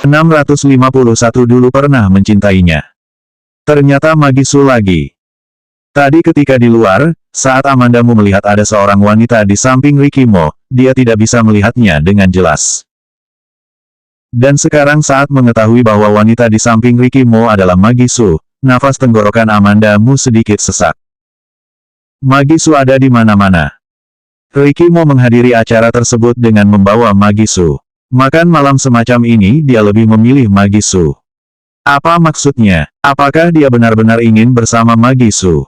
651 dulu pernah mencintainya. Ternyata Magisu lagi. Tadi ketika di luar, saat Amandamu melihat ada seorang wanita di samping Rikimo, dia tidak bisa melihatnya dengan jelas. Dan sekarang saat mengetahui bahwa wanita di samping Rikimo adalah Magisu, nafas tenggorokan Amandamu sedikit sesak. Magisu ada di mana-mana. Rikimo menghadiri acara tersebut dengan membawa Magisu. Makan malam semacam ini dia lebih memilih Magisu. Apa maksudnya? Apakah dia benar-benar ingin bersama Magisu?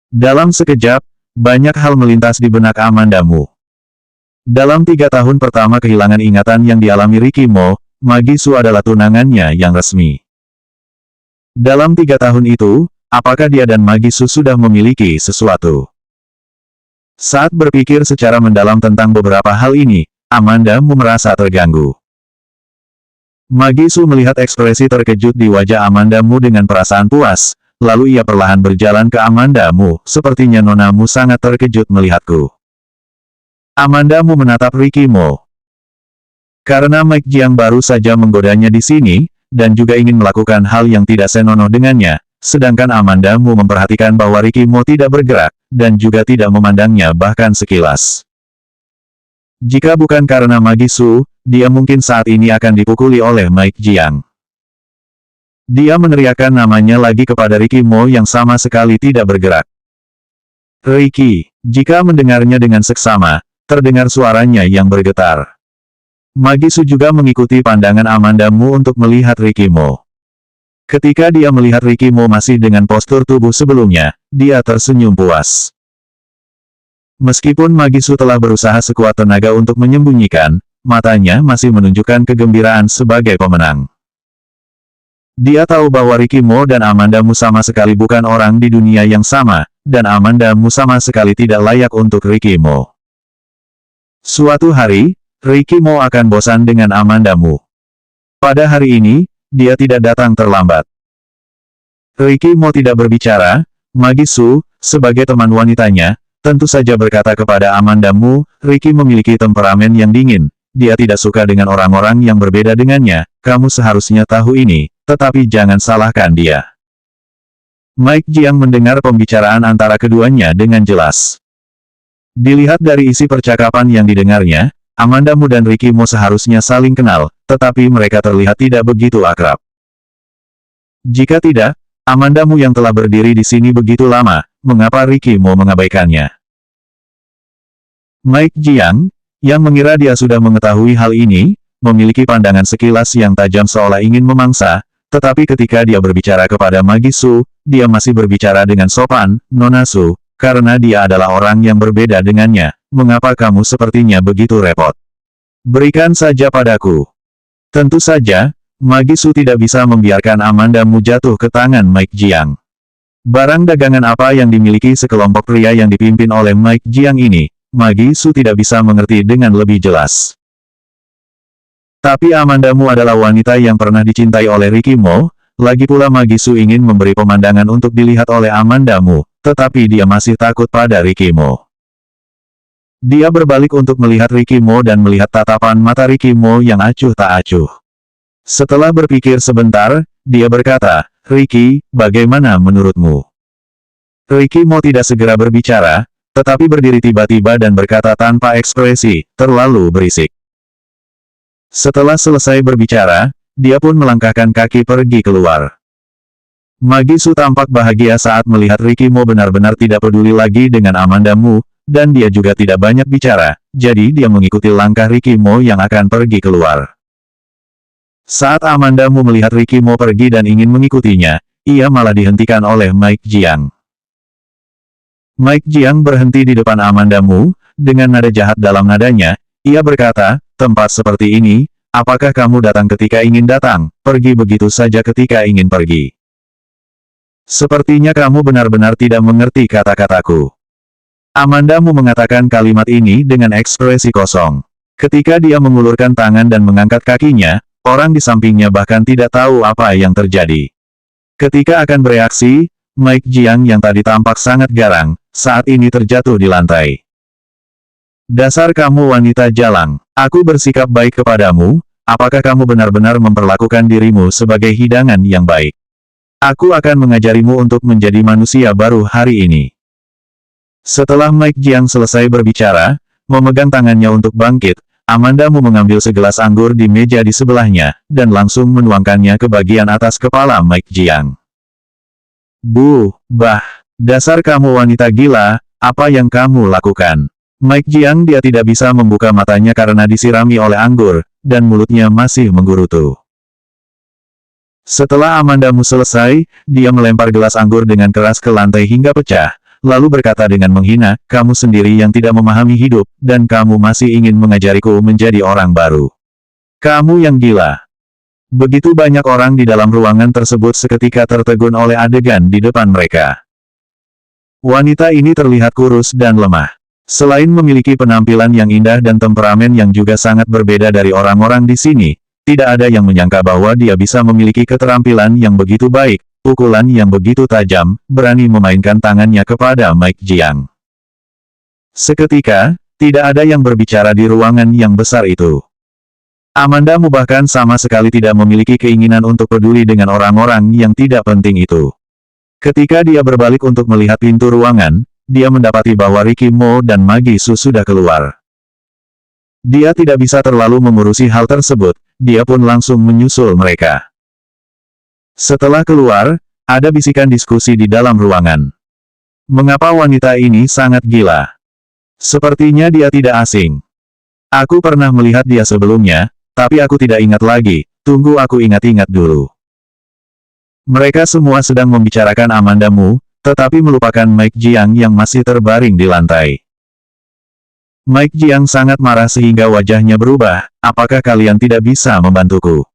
Dalam sekejap, banyak hal melintas di benak Amandamu. Dalam 3 tahun pertama kehilangan ingatan yang dialami Rikimo, Magisu adalah tunangannya yang resmi. Dalam 3 tahun itu, apakah dia dan Magisu sudah memiliki sesuatu? Saat berpikir secara mendalam tentang beberapa hal ini, Amandamu merasa terganggu. Magisu melihat ekspresi terkejut di wajah Amandamu dengan perasaan puas, lalu ia perlahan berjalan ke Amandamu, sepertinya nonamu sangat terkejut melihatku. Amandamu menatap Rikimo. Karena Mike Jiang baru saja menggodanya di sini, dan juga ingin melakukan hal yang tidak senonoh dengannya, sedangkan Amandamu memperhatikan bahwa Rikimo tidak bergerak, dan juga tidak memandangnya bahkan sekilas. Jika bukan karena Magisu, dia mungkin saat ini akan dipukuli oleh Mike Jiang. Dia meneriakkan namanya lagi kepada Rikimo yang sama sekali tidak bergerak. Riki, jika mendengarnya dengan seksama, terdengar suaranya yang bergetar. Magisu juga mengikuti pandangan Amandamu untuk melihat Rikimo. Ketika dia melihat Rikimo masih dengan postur tubuh sebelumnya, dia tersenyum puas. Meskipun Magisu telah berusaha sekuat tenaga untuk menyembunyikan, matanya masih menunjukkan kegembiraan sebagai pemenang. Dia tahu bahwa Rikimo dan Amandamu sama sekali bukan orang di dunia yang sama, dan Amandamu sama sekali tidak layak untuk Rikimo. Suatu hari, Rikimo akan bosan dengan Amandamu. Pada hari ini, dia tidak datang terlambat. Rikimo tidak berbicara, Magisu, sebagai teman wanitanya, tentu saja berkata kepada Amandamu, Riki memiliki temperamen yang dingin, dia tidak suka dengan orang-orang yang berbeda dengannya, kamu seharusnya tahu ini, tetapi jangan salahkan dia. Mike Jiang mendengar pembicaraan antara keduanya dengan jelas. Dilihat dari isi percakapan yang didengarnya, Amandamu dan Rikimo seharusnya saling kenal, tetapi mereka terlihat tidak begitu akrab. Jika tidak, Amandamu yang telah berdiri di sini begitu lama, mengapa Rikimo mengabaikannya? Mike Jiang, yang mengira dia sudah mengetahui hal ini, memiliki pandangan sekilas yang tajam seolah ingin memangsa, tetapi ketika dia berbicara kepada Magisu, dia masih berbicara dengan sopan, Nona Su, karena dia adalah orang yang berbeda dengannya, mengapa kamu sepertinya begitu repot? Berikan saja padaku. Tentu saja, Magisu tidak bisa membiarkan Amandamu jatuh ke tangan Mike Jiang. Barang dagangan apa yang dimiliki sekelompok pria yang dipimpin oleh Mike Jiang ini, Magisu tidak bisa mengerti dengan lebih jelas. Tapi Amandamu adalah wanita yang pernah dicintai oleh Rikimo, lagi pula Magisu ingin memberi pemandangan untuk dilihat oleh Amandamu, tetapi dia masih takut pada Rikimo. Dia berbalik untuk melihat Rikimo dan melihat tatapan mata Rikimo yang acuh tak acuh. Setelah berpikir sebentar, dia berkata, Riki, bagaimana menurutmu? Rikimo tidak segera berbicara, tetapi berdiri tiba-tiba dan berkata tanpa ekspresi, terlalu berisik. Setelah selesai berbicara, dia pun melangkahkan kaki pergi keluar. Magisu tampak bahagia saat melihat Rikimo benar-benar tidak peduli lagi dengan Amandamu, dan dia juga tidak banyak bicara, jadi dia mengikuti langkah Rikimo yang akan pergi keluar. Saat Amandamu melihat Rikimo pergi dan ingin mengikutinya, ia malah dihentikan oleh Mike Jiang. Mike Jiang berhenti di depan Amandamu, dengan nada jahat dalam nadanya, ia berkata, tempat seperti ini, apakah kamu datang ketika ingin datang, pergi begitu saja ketika ingin pergi. Sepertinya kamu benar-benar tidak mengerti kata-kataku. Amandamu mengatakan kalimat ini dengan ekspresi kosong. Ketika dia mengulurkan tangan dan mengangkat kakinya, orang di sampingnya bahkan tidak tahu apa yang terjadi. Ketika akan bereaksi, Mike Jiang yang tadi tampak sangat garang, saat ini terjatuh di lantai. Dasar kamu wanita jalang, aku bersikap baik kepadamu, apakah kamu benar-benar memperlakukan dirimu sebagai hidangan yang baik? Aku akan mengajarimu untuk menjadi manusia baru hari ini. Setelah Mike Jiang selesai berbicara, memegang tangannya untuk bangkit, Amanda Mu mengambil segelas anggur di meja di sebelahnya, dan langsung menuangkannya ke bagian atas kepala Mike Jiang. Dasar kamu wanita gila, apa yang kamu lakukan? Mike Jiang dia tidak bisa membuka matanya karena disirami oleh anggur, dan mulutnya masih menggerutu. Setelah Amanda Mu selesai, dia melempar gelas anggur dengan keras ke lantai hingga pecah, lalu berkata dengan menghina, kamu sendiri yang tidak memahami hidup, dan kamu masih ingin mengajariku menjadi orang baru. Kamu yang gila. Begitu banyak orang di dalam ruangan tersebut seketika tertegun oleh adegan di depan mereka. Wanita ini terlihat kurus dan lemah. Selain memiliki penampilan yang indah dan temperamen yang juga sangat berbeda dari orang-orang di sini, tidak ada yang menyangka bahwa dia bisa memiliki keterampilan yang begitu baik, pukulan yang begitu tajam, berani memainkan tangannya kepada Mike Jiang. Seketika, tidak ada yang berbicara di ruangan yang besar itu. Amanda Mu bahkan sama sekali tidak memiliki keinginan untuk peduli dengan orang-orang yang tidak penting itu. Ketika dia berbalik untuk melihat pintu ruangan, dia mendapati bahwa Ricky Mo dan Magi Su sudah keluar. Dia tidak bisa terlalu mengurusi hal tersebut, dia pun langsung menyusul mereka. Setelah keluar, ada bisikan diskusi di dalam ruangan. Mengapa wanita ini sangat gila? Sepertinya dia tidak asing. Aku pernah melihat dia sebelumnya, tapi aku tidak ingat lagi, tunggu aku ingat-ingat dulu. Mereka semua sedang membicarakan Amanda Mu, tetapi melupakan Mike Jiang yang masih terbaring di lantai. Mike Jiang sangat marah sehingga wajahnya berubah, apakah kalian tidak bisa membantuku?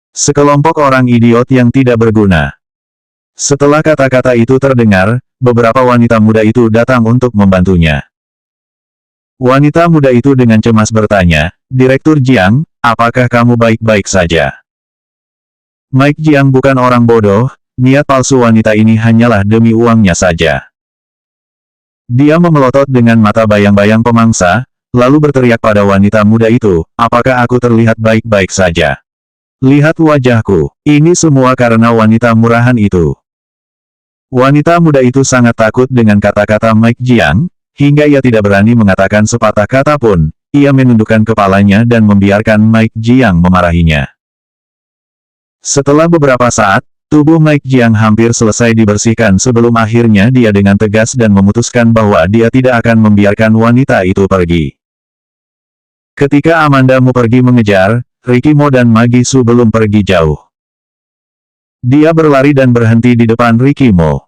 Sekelompok orang idiot yang tidak berguna. Setelah kata-kata itu terdengar, beberapa wanita muda itu datang untuk membantunya. Wanita muda itu dengan cemas bertanya, Direktur Jiang, apakah kamu baik-baik saja? Mike Jiang bukan orang bodoh. Niat palsu wanita ini hanyalah demi uangnya saja. Dia memelotot dengan mata bayang-bayang pemangsa, lalu berteriak pada wanita muda itu, apakah aku terlihat baik-baik saja? Lihat wajahku, ini semua karena wanita murahan itu. Wanita muda itu sangat takut dengan kata-kata Mike Jiang, hingga ia tidak berani mengatakan sepatah kata pun, ia menundukkan kepalanya dan membiarkan Mike Jiang memarahinya. Setelah beberapa saat, tubuh Mike Jiang hampir selesai dibersihkan sebelum akhirnya dia dengan tegas dan memutuskan bahwa dia tidak akan membiarkan wanita itu pergi. Ketika Amanda Mu pergi mengejar, Ricky Mo dan Magi Su belum pergi jauh. Dia berlari dan berhenti di depan Ricky Mo.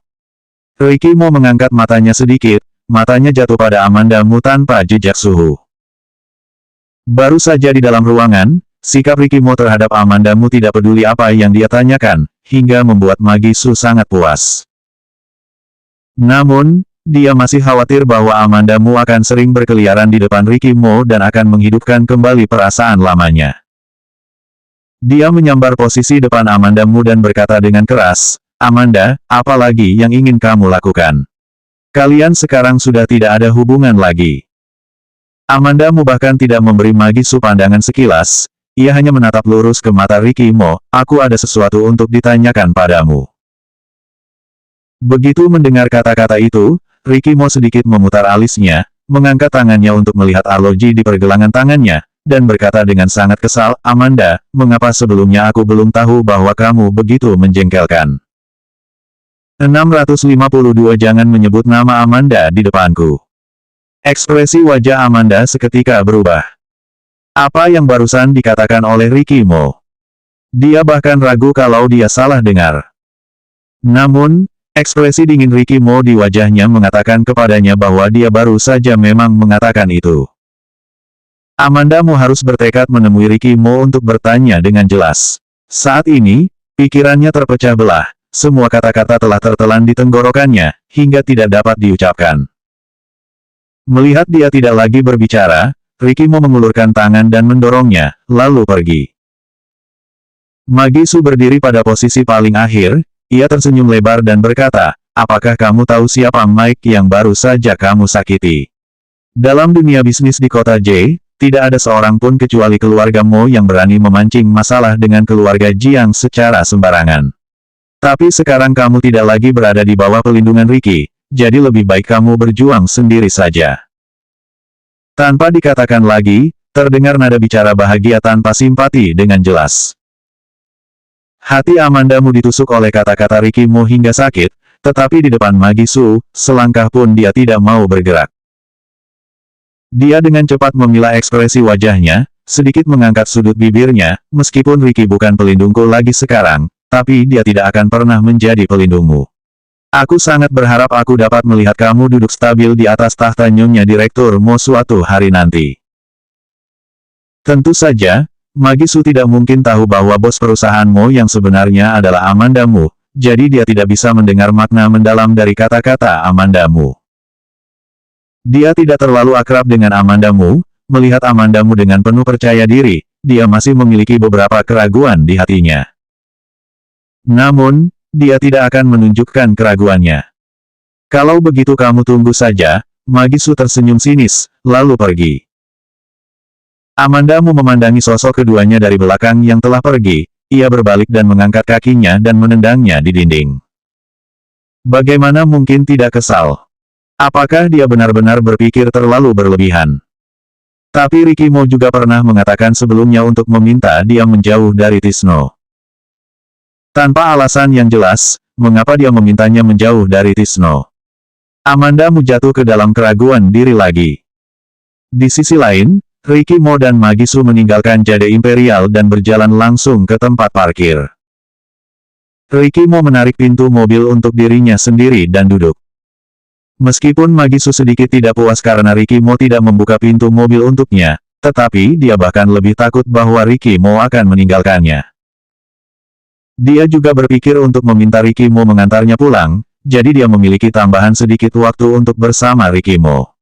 Ricky Mo mengangkat matanya sedikit, matanya jatuh pada Amanda Mu tanpa jejak suhu. Baru saja di dalam ruangan, sikap Ricky Mo terhadap Amanda Mu tidak peduli apa yang dia tanyakan, hingga membuat Magi Su sangat puas. Namun, dia masih khawatir bahwa Amanda Mu akan sering berkeliaran di depan Ricky Mo dan akan menghidupkan kembali perasaan lamanya. Dia menyambar posisi depan Amanda Mu dan berkata dengan keras, Amanda, apa lagi yang ingin kamu lakukan? Kalian sekarang sudah tidak ada hubungan lagi. Amanda Mu bahkan tidak memberi Magi Su pandangan sekilas. Ia hanya menatap lurus ke mata Ricky Mo, aku ada sesuatu untuk ditanyakan padamu. Begitu mendengar kata-kata itu, Ricky Mo sedikit memutar alisnya, mengangkat tangannya untuk melihat arloji di pergelangan tangannya, dan berkata dengan sangat kesal, Amanda, mengapa sebelumnya aku belum tahu bahwa kamu begitu menjengkelkan? 652 Jangan menyebut nama Amanda di depanku. Ekspresi wajah Amanda seketika berubah. Apa yang barusan dikatakan oleh Ricky Mo? Dia bahkan ragu kalau dia salah dengar. Namun, ekspresi dingin Ricky Mo di wajahnya mengatakan kepadanya bahwa dia baru saja memang mengatakan itu. Amanda Mu harus bertekad menemui Ricky Mo untuk bertanya dengan jelas. Saat ini, pikirannya terpecah belah, semua kata-kata telah tertelan di tenggorokannya, hingga tidak dapat diucapkan. Melihat dia tidak lagi berbicara, Ricky Mo mengulurkan tangan dan mendorongnya, lalu pergi. Magi Su berdiri pada posisi paling akhir, ia tersenyum lebar dan berkata, apakah kamu tahu siapa Mike yang baru saja kamu sakiti? Dalam dunia bisnis di kota J, tidak ada seorang pun kecuali keluarga Mo yang berani memancing masalah dengan keluarga Jiang secara sembarangan. Tapi sekarang kamu tidak lagi berada di bawah pelindungan Ricky, jadi lebih baik kamu berjuang sendiri saja. Tanpa dikatakan lagi, terdengar nada bicara bahagia tanpa simpati dengan jelas. Hati Amandamu ditusuk oleh kata-kata Ricky Mo hingga sakit, tetapi di depan Magisu, selangkah pun dia tidak mau bergerak. Dia dengan cepat memilah ekspresi wajahnya, sedikit mengangkat sudut bibirnya, meskipun Ricky bukan pelindungku lagi sekarang, tapi dia tidak akan pernah menjadi pelindungmu. Aku sangat berharap aku dapat melihat kamu duduk stabil di atas tahta Nyonya Direktur Mo suatu hari nanti. Tentu saja, Magisu tidak mungkin tahu bahwa bos perusahaan Mo yang sebenarnya adalah Amandamu, jadi dia tidak bisa mendengar makna mendalam dari kata-kata Amandamu. Dia tidak terlalu akrab dengan Amandamu, melihat Amandamu dengan penuh percaya diri, dia masih memiliki beberapa keraguan di hatinya. Namun, dia tidak akan menunjukkan keraguannya. Kalau begitu kamu tunggu saja, Magisu tersenyum sinis, lalu pergi. Amandamu memandangi sosok keduanya dari belakang yang telah pergi, ia berbalik dan mengangkat kakinya dan menendangnya di dinding. Bagaimana mungkin tidak kesal? Apakah dia benar-benar berpikir terlalu berlebihan? Tapi Ricky Mo juga pernah mengatakan sebelumnya untuk meminta dia menjauh dari Tisno. Tanpa alasan yang jelas, mengapa dia memintanya menjauh dari Tisno? Amandamu jatuh ke dalam keraguan diri lagi. Di sisi lain, Ricky Mo dan Magisu meninggalkan Jade Imperial dan berjalan langsung ke tempat parkir. Ricky Mo menarik pintu mobil untuk dirinya sendiri dan duduk. Meskipun Magisu sedikit tidak puas karena Ricky Mo tidak membuka pintu mobil untuknya, tetapi dia bahkan lebih takut bahwa Ricky Mo akan meninggalkannya. Dia juga berpikir untuk meminta Ricky Mo mengantarnya pulang, jadi dia memiliki tambahan sedikit waktu untuk bersama Ricky Mo.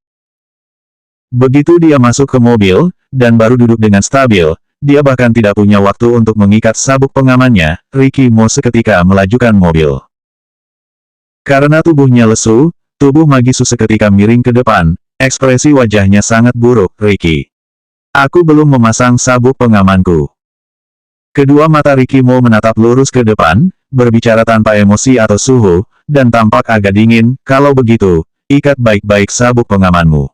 Begitu dia masuk ke mobil, dan baru duduk dengan stabil, dia bahkan tidak punya waktu untuk mengikat sabuk pengamannya, Ricky Mo seketika melajukan mobil. Karena tubuhnya lesu, tubuh Magisu seketika miring ke depan, ekspresi wajahnya sangat buruk, Ricky. Aku belum memasang sabuk pengamanku. Kedua mata Ricky Mo menatap lurus ke depan, berbicara tanpa emosi atau suhu, dan tampak agak dingin, kalau begitu, ikat baik-baik sabuk pengamanmu.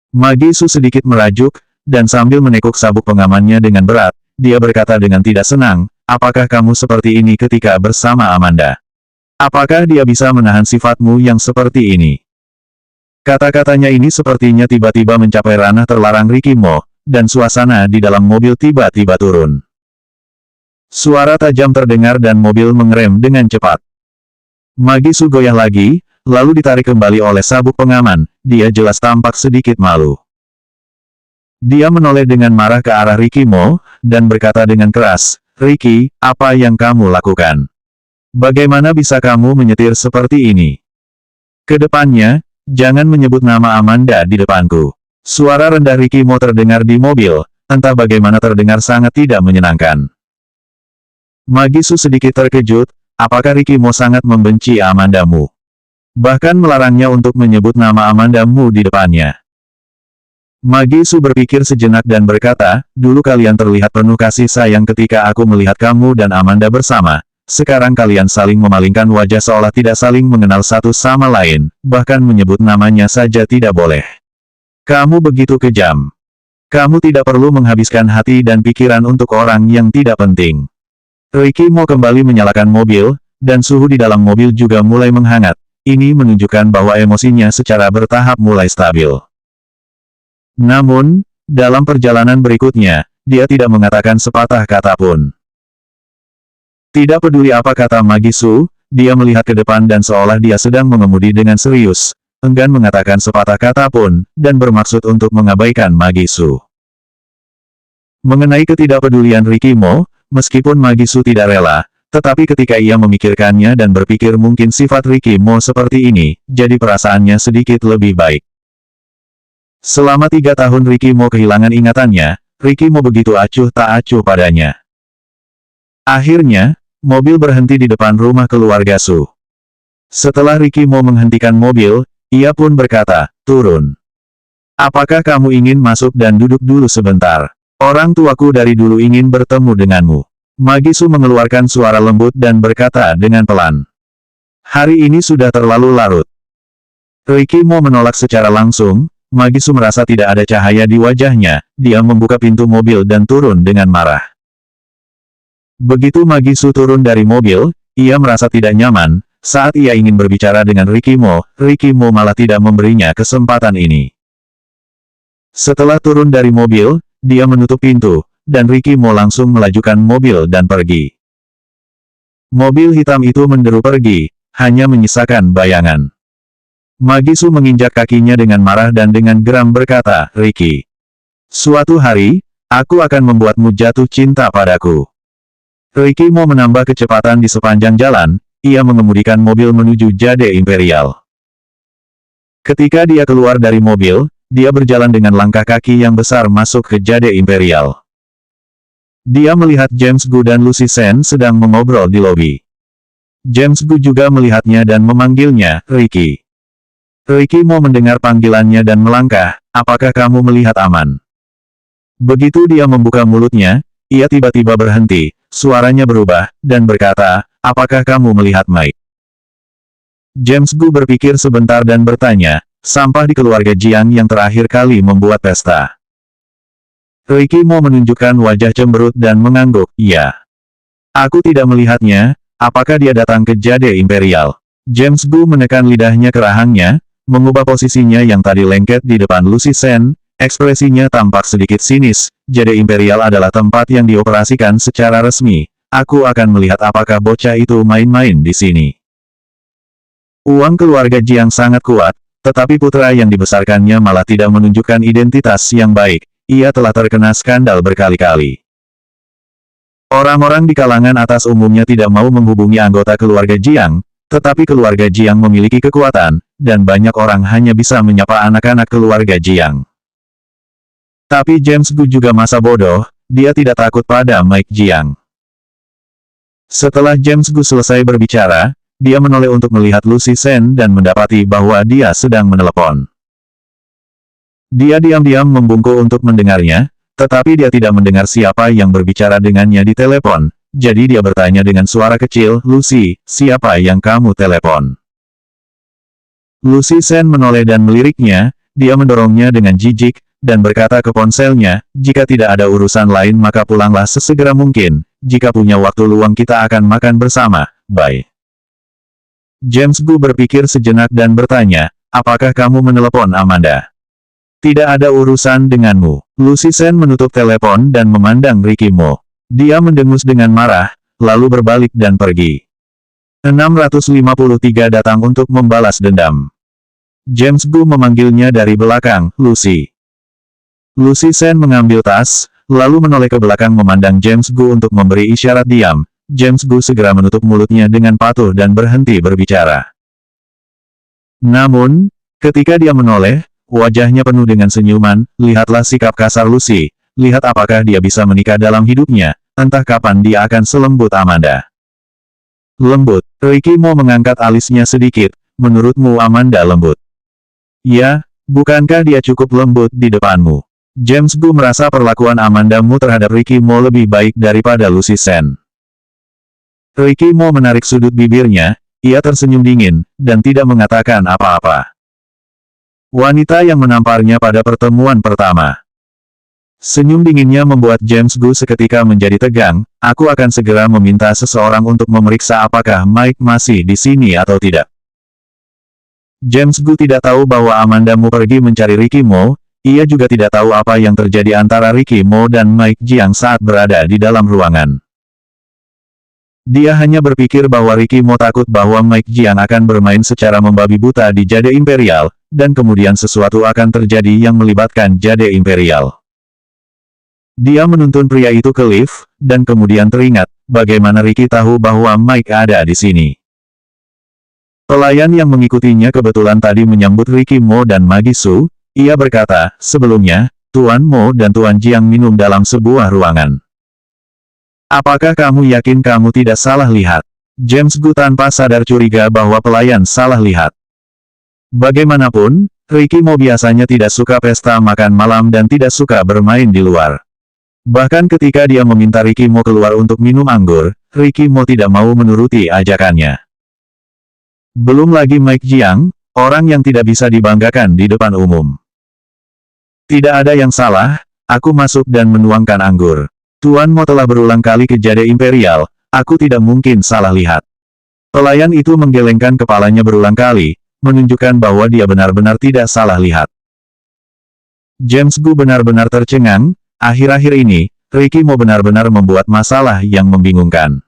Magisu sedikit merajuk, dan sambil menekuk sabuk pengamannya dengan berat, dia berkata dengan tidak senang, apakah kamu seperti ini ketika bersama Amanda? Apakah dia bisa menahan sifatmu yang seperti ini? Kata-katanya ini sepertinya tiba-tiba mencapai ranah terlarang Ricky Mo, dan suasana di dalam mobil tiba-tiba turun. Suara tajam terdengar dan mobil mengerem dengan cepat. Magisu goyah lagi, lalu ditarik kembali oleh sabuk pengaman, dia jelas tampak sedikit malu. Dia menoleh dengan marah ke arah Ricky Mo, dan berkata dengan keras, Ricky, apa yang kamu lakukan? Bagaimana bisa kamu menyetir seperti ini? Kedepannya, jangan menyebut nama Amanda di depanku. Suara rendah Ricky Mo terdengar di mobil, entah bagaimana terdengar sangat tidak menyenangkan. Magisu sedikit terkejut, apakah Ricky Mo sangat membenci Amandamu? Bahkan melarangnya untuk menyebut nama Amandamu di depannya. Magisu berpikir sejenak dan berkata, dulu kalian terlihat penuh kasih sayang ketika aku melihat kamu dan Amanda bersama. Sekarang kalian saling memalingkan wajah seolah tidak saling mengenal satu sama lain, bahkan menyebut namanya saja tidak boleh. Kamu begitu kejam. Kamu tidak perlu menghabiskan hati dan pikiran untuk orang yang tidak penting. Ricky Mo kembali menyalakan mobil, dan suhu di dalam mobil juga mulai menghangat. Ini menunjukkan bahwa emosinya secara bertahap mulai stabil. Namun, dalam perjalanan berikutnya, dia tidak mengatakan sepatah kata pun. Tidak peduli apa kata Magisu, dia melihat ke depan dan seolah dia sedang mengemudi dengan serius, enggan mengatakan sepatah kata pun, dan bermaksud untuk mengabaikan Magisu. Mengenai ketidakpedulian Ricky Mo, meskipun Magisu tidak rela, tetapi ketika ia memikirkannya dan berpikir mungkin sifat Ricky Mo seperti ini, jadi perasaannya sedikit lebih baik. Selama 3 tahun Ricky Mo kehilangan ingatannya, Ricky Mo begitu acuh tak acuh padanya. Akhirnya, mobil berhenti di depan rumah keluarga Su. Setelah Ricky Mo menghentikan mobil, ia pun berkata, turun. Apakah kamu ingin masuk dan duduk dulu sebentar? Orang tuaku dari dulu ingin bertemu denganmu. Magisu mengeluarkan suara lembut dan berkata dengan pelan. Hari ini sudah terlalu larut. Ricky Mo menolak secara langsung. Magisu merasa tidak ada cahaya di wajahnya. Dia membuka pintu mobil dan turun dengan marah. Begitu Magisu turun dari mobil, ia merasa tidak nyaman. Saat ia ingin berbicara dengan Ricky Mo malah tidak memberinya kesempatan ini. Setelah turun dari mobil, dia menutup pintu, dan Ricky Mo langsung melajukan mobil dan pergi. Mobil hitam itu menderu pergi, hanya menyisakan bayangan. Magisu menginjak kakinya dengan marah dan dengan geram berkata, Ricky. Suatu hari, aku akan membuatmu jatuh cinta padaku. Ricky Mo menambah kecepatan di sepanjang jalan, ia mengemudikan mobil menuju Jade Imperial. Ketika dia keluar dari mobil, dia berjalan dengan langkah kaki yang besar masuk ke Jade Imperial. Dia melihat James Gu dan Lucy Sen sedang mengobrol di lobi. James Gu juga melihatnya dan memanggilnya, Ricky. Ricky Mo mendengar panggilannya dan melangkah, apakah kamu melihat aman? Begitu dia membuka mulutnya, ia tiba-tiba berhenti, suaranya berubah, dan berkata, apakah kamu melihat Mike? James Gu berpikir sebentar dan bertanya, sampah di keluarga Jiang yang terakhir kali membuat pesta. Ricky Mo menunjukkan wajah cemberut dan mengangguk, ya. Aku tidak melihatnya, apakah dia datang ke Jade Imperial? James Gu menekan lidahnya ke rahangnya, mengubah posisinya yang tadi lengket di depan Lucy Sen, ekspresinya tampak sedikit sinis. Jade Imperial adalah tempat yang dioperasikan secara resmi. Aku akan melihat apakah bocah itu main-main di sini. Uang keluarga Jiang sangat kuat, tetapi putra yang dibesarkannya malah tidak menunjukkan identitas yang baik. Ia telah terkena skandal berkali-kali. Orang-orang di kalangan atas umumnya tidak mau menghubungi anggota keluarga Jiang, tetapi keluarga Jiang memiliki kekuatan, dan banyak orang hanya bisa menyapa anak-anak keluarga Jiang. Tapi James Gu juga masa bodoh, dia tidak takut pada Mike Jiang. Setelah James Gu selesai berbicara, dia menoleh untuk melihat Lucy Sen dan mendapati bahwa dia sedang menelepon. Dia diam-diam membungkuk untuk mendengarnya, tetapi dia tidak mendengar siapa yang berbicara dengannya di telepon, jadi dia bertanya dengan suara kecil, Lucy, siapa yang kamu telepon? Lucy Sen menoleh dan meliriknya, dia mendorongnya dengan jijik, dan berkata ke ponselnya, jika tidak ada urusan lain maka pulanglah sesegera mungkin, jika punya waktu luang kita akan makan bersama, bye. James Gu berpikir sejenak dan bertanya, apakah kamu menelepon Amanda? Tidak ada urusan denganmu. Lucy Sen menutup telepon dan memandang Ricky Mo. Dia mendengus dengan marah, lalu berbalik dan pergi. 653 datang untuk membalas dendam. James Gu memanggilnya dari belakang, Lucy. Lucy Sen mengambil tas, lalu menoleh ke belakang memandang James Gu untuk memberi isyarat diam. James Gu segera menutup mulutnya dengan patuh dan berhenti berbicara. Namun, ketika dia menoleh, wajahnya penuh dengan senyuman, lihatlah sikap kasar Lucy, lihat apakah dia bisa menikah dalam hidupnya, entah kapan dia akan selembut Amanda. Lembut, Ricky Mo mengangkat alisnya sedikit, menurutmu Amanda lembut? Ya, bukankah dia cukup lembut di depanmu? James Gu merasa perlakuan Amanda Mu terhadap Ricky Mo lebih baik daripada Lucy Sen. Ricky Mo menarik sudut bibirnya, ia tersenyum dingin, dan tidak mengatakan apa-apa. Wanita yang menamparnya pada pertemuan pertama. Senyum dinginnya membuat James Gu seketika menjadi tegang, aku akan segera meminta seseorang untuk memeriksa apakah Mike masih di sini atau tidak. James Gu tidak tahu bahwa Amanda Mu pergi mencari Ricky Mo, ia juga tidak tahu apa yang terjadi antara Ricky Mo dan Mike Jiang saat berada di dalam ruangan. Dia hanya berpikir bahwa Ricky Mo takut bahwa Mike Jiang akan bermain secara membabi buta di Jade Imperial, dan kemudian sesuatu akan terjadi yang melibatkan Jade Imperial. Dia menuntun pria itu ke lift, dan kemudian teringat, bagaimana Ricky tahu bahwa Mike ada di sini. Pelayan yang mengikutinya kebetulan tadi menyambut Ricky Mo dan Magisu, ia berkata, sebelumnya, Tuan Mo dan Tuan Jiang minum dalam sebuah ruangan. Apakah kamu yakin kamu tidak salah lihat? James Gu tanpa sadar curiga bahwa pelayan salah lihat. Bagaimanapun, Ricky Mo biasanya tidak suka pesta makan malam dan tidak suka bermain di luar. Bahkan ketika dia meminta Ricky Mo keluar untuk minum anggur, Ricky Mo tidak mau menuruti ajakannya. Belum lagi Mike Jiang, orang yang tidak bisa dibanggakan di depan umum. Tidak ada yang salah, aku masuk dan menuangkan anggur. Tuan Mo telah berulang kali ke Jade Imperial, aku tidak mungkin salah lihat. Pelayan itu menggelengkan kepalanya berulang kali, menunjukkan bahwa dia benar-benar tidak salah lihat. James Gu benar-benar tercengang, akhir-akhir ini, Ricky Mo benar-benar membuat masalah yang membingungkan.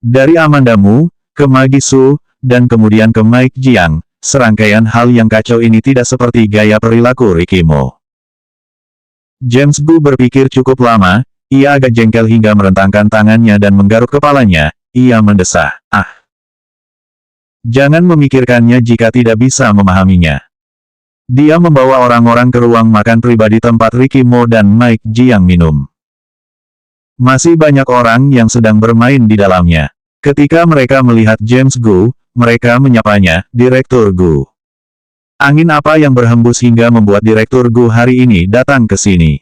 Dari Amanda Mu, ke Magi Su, dan kemudian ke Mike Jiang, serangkaian hal yang kacau ini tidak seperti gaya perilaku Ricky Mo. James Gu berpikir cukup lama, ia agak jengkel hingga merentangkan tangannya dan menggaruk kepalanya, ia mendesah, "Ah! Jangan memikirkannya jika tidak bisa memahaminya." Dia membawa orang-orang ke ruang makan pribadi tempat Ricky Mo dan Mike Jiang minum. Masih banyak orang yang sedang bermain di dalamnya. Ketika mereka melihat James Gu, mereka menyapanya, "Direktur Gu." Angin apa yang berhembus hingga membuat Direktur Gu hari ini datang ke sini?